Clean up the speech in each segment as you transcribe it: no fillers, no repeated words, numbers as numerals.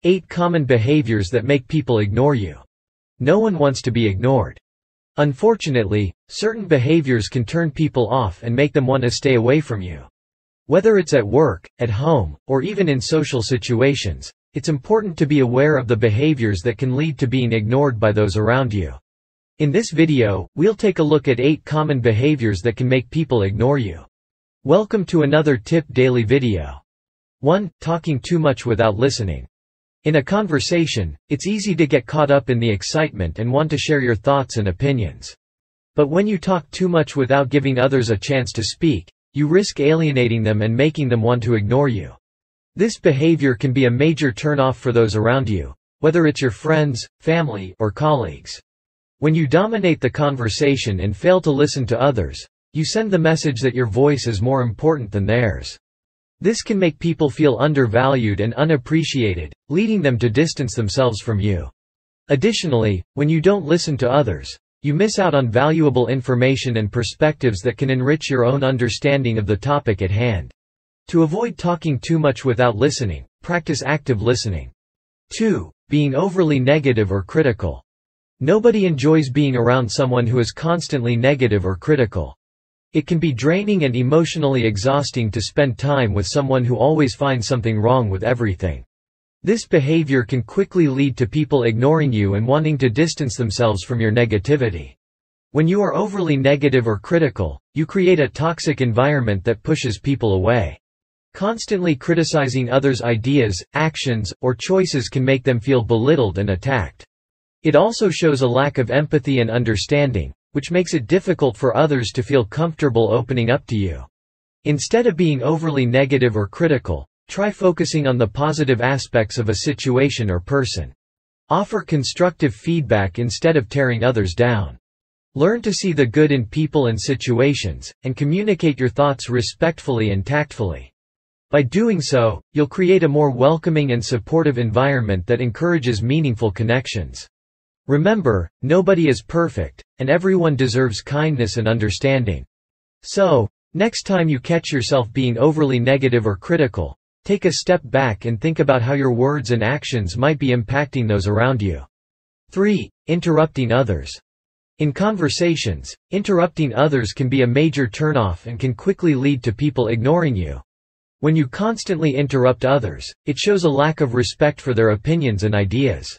8 common behaviors that make people ignore you. No one wants to be ignored. Unfortunately, certain behaviors can turn people off and make them want to stay away from you. Whether it's at work, at home, or even in social situations, it's important to be aware of the behaviors that can lead to being ignored by those around you. In this video, we'll take a look at 8 common behaviors that can make people ignore you. Welcome to another Tip Daily video. 1. Talking too much without listening. In a conversation, it's easy to get caught up in the excitement and want to share your thoughts and opinions. But when you talk too much without giving others a chance to speak, you risk alienating them and making them want to ignore you. This behavior can be a major turnoff for those around you, whether it's your friends, family, or colleagues. When you dominate the conversation and fail to listen to others, you send the message that your voice is more important than theirs. This can make people feel undervalued and unappreciated, leading them to distance themselves from you. Additionally, when you don't listen to others, you miss out on valuable information and perspectives that can enrich your own understanding of the topic at hand. To avoid talking too much without listening, practice active listening. 2. Being overly negative or critical. Nobody enjoys being around someone who is constantly negative or critical. It can be draining and emotionally exhausting to spend time with someone who always finds something wrong with everything. This behavior can quickly lead to people ignoring you and wanting to distance themselves from your negativity. When you are overly negative or critical, you create a toxic environment that pushes people away. Constantly criticizing others' ideas, actions, or choices can make them feel belittled and attacked. It also shows a lack of empathy and understanding, which makes it difficult for others to feel comfortable opening up to you. Instead of being overly negative or critical, try focusing on the positive aspects of a situation or person. Offer constructive feedback instead of tearing others down. Learn to see the good in people and situations, and communicate your thoughts respectfully and tactfully. By doing so, you'll create a more welcoming and supportive environment that encourages meaningful connections. Remember, nobody is perfect, and everyone deserves kindness and understanding. So, next time you catch yourself being overly negative or critical, take a step back and think about how your words and actions might be impacting those around you. 3. Interrupting others. In conversations, interrupting others can be a major turnoff and can quickly lead to people ignoring you. When you constantly interrupt others, it shows a lack of respect for their opinions and ideas.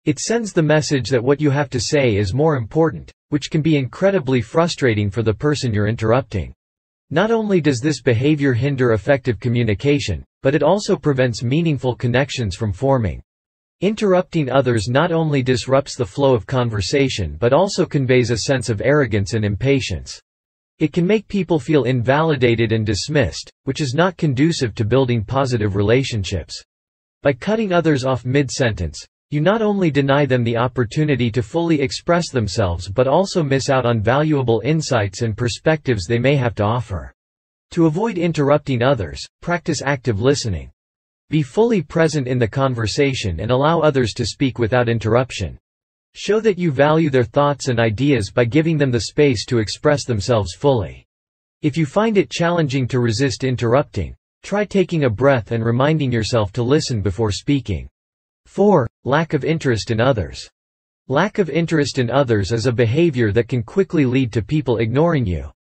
It sends the message that what you have to say is more important, which can be incredibly frustrating for the person you're interrupting. Not only does this behavior hinder effective communication, but it also prevents meaningful connections from forming. Interrupting others not only disrupts the flow of conversation but also conveys a sense of arrogance and impatience. It can make people feel invalidated and dismissed, which is not conducive to building positive relationships. By cutting others off mid-sentence, you not only deny them the opportunity to fully express themselves but also miss out on valuable insights and perspectives they may have to offer. To avoid interrupting others, practice active listening. Be fully present in the conversation and allow others to speak without interruption. Show that you value their thoughts and ideas by giving them the space to express themselves fully. If you find it challenging to resist interrupting, try taking a breath and reminding yourself to listen before speaking. 4. Lack of interest in others. Lack of interest in others is a behavior that can quickly lead to people ignoring you.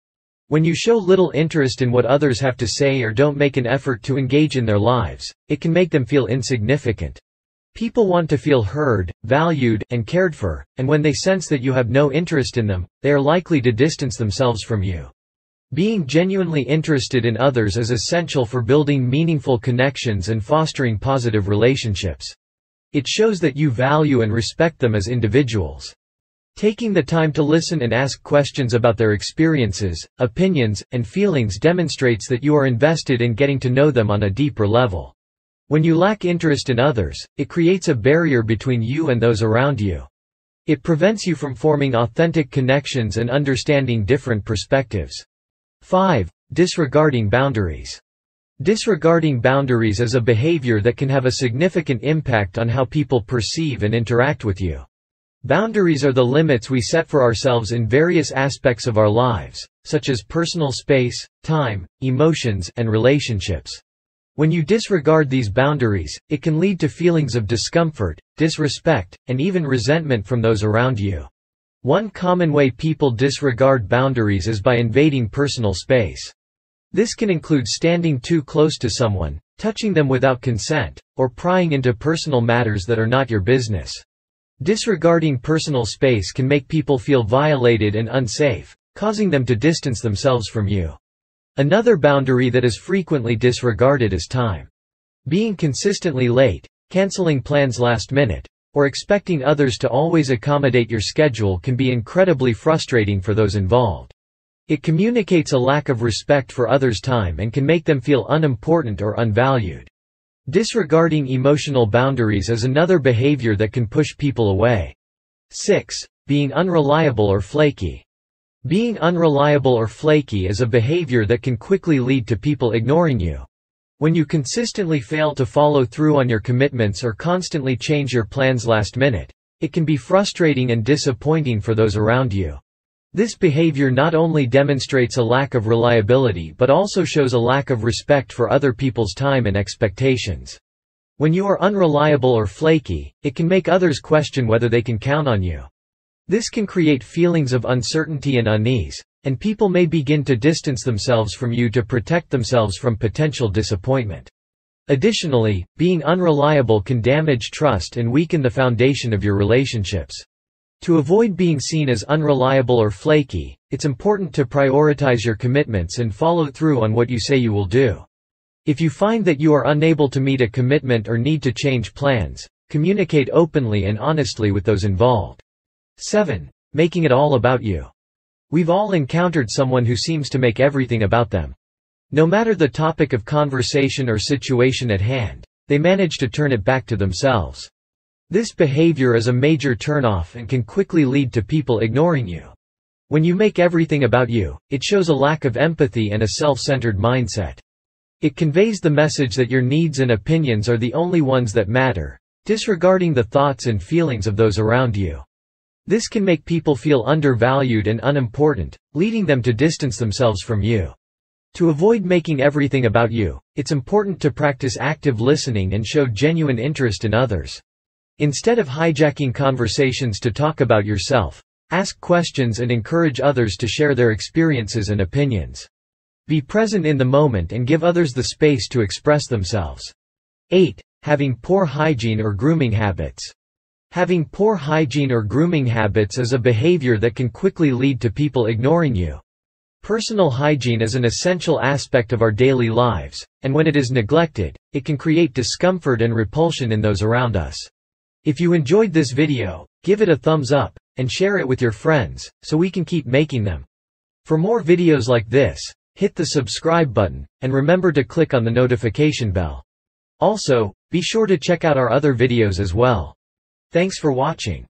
When you show little interest in what others have to say or don't make an effort to engage in their lives, it can make them feel insignificant. People want to feel heard, valued, and cared for, and when they sense that you have no interest in them, they are likely to distance themselves from you. Being genuinely interested in others is essential for building meaningful connections and fostering positive relationships. It shows that you value and respect them as individuals. Taking the time to listen and ask questions about their experiences, opinions, and feelings demonstrates that you are invested in getting to know them on a deeper level. When you lack interest in others, it creates a barrier between you and those around you. It prevents you from forming authentic connections and understanding different perspectives. 5. Disregarding boundaries. Disregarding boundaries is a behavior that can have a significant impact on how people perceive and interact with you. Boundaries are the limits we set for ourselves in various aspects of our lives, such as personal space, time, emotions, and relationships. When you disregard these boundaries, it can lead to feelings of discomfort, disrespect, and even resentment from those around you. One common way people disregard boundaries is by invading personal space. This can include standing too close to someone, touching them without consent, or prying into personal matters that are not your business. Disregarding personal space can make people feel violated and unsafe, causing them to distance themselves from you. Another boundary that is frequently disregarded is time. Being consistently late, canceling plans last minute, or expecting others to always accommodate your schedule can be incredibly frustrating for those involved. It communicates a lack of respect for others' time and can make them feel unimportant or unvalued. Disregarding emotional boundaries is another behavior that can push people away. 6. Being unreliable or flaky. Being unreliable or flaky is a behavior that can quickly lead to people ignoring you. When you consistently fail to follow through on your commitments or constantly change your plans last minute, it can be frustrating and disappointing for those around you. This behavior not only demonstrates a lack of reliability but also shows a lack of respect for other people's time and expectations. When you are unreliable or flaky, it can make others question whether they can count on you. This can create feelings of uncertainty and unease, and people may begin to distance themselves from you to protect themselves from potential disappointment. Additionally, being unreliable can damage trust and weaken the foundation of your relationships. To avoid being seen as unreliable or flaky, it's important to prioritize your commitments and follow through on what you say you will do. If you find that you are unable to meet a commitment or need to change plans, communicate openly and honestly with those involved. 7. Making it all about you. We've all encountered someone who seems to make everything about them. No matter the topic of conversation or situation at hand, they manage to turn it back to themselves. This behavior is a major turnoff and can quickly lead to people ignoring you. When you make everything about you, it shows a lack of empathy and a self-centered mindset. It conveys the message that your needs and opinions are the only ones that matter, disregarding the thoughts and feelings of those around you. This can make people feel undervalued and unimportant, leading them to distance themselves from you. To avoid making everything about you, it's important to practice active listening and show genuine interest in others. Instead of hijacking conversations to talk about yourself, ask questions and encourage others to share their experiences and opinions. Be present in the moment and give others the space to express themselves. 8. Having poor hygiene or grooming habits. Having poor hygiene or grooming habits is a behavior that can quickly lead to people ignoring you. Personal hygiene is an essential aspect of our daily lives, and when it is neglected, it can create discomfort and repulsion in those around us. If you enjoyed this video, give it a thumbs up, and share it with your friends, so we can keep making them. For more videos like this, hit the subscribe button, and remember to click on the notification bell. Also, be sure to check out our other videos as well. Thanks for watching.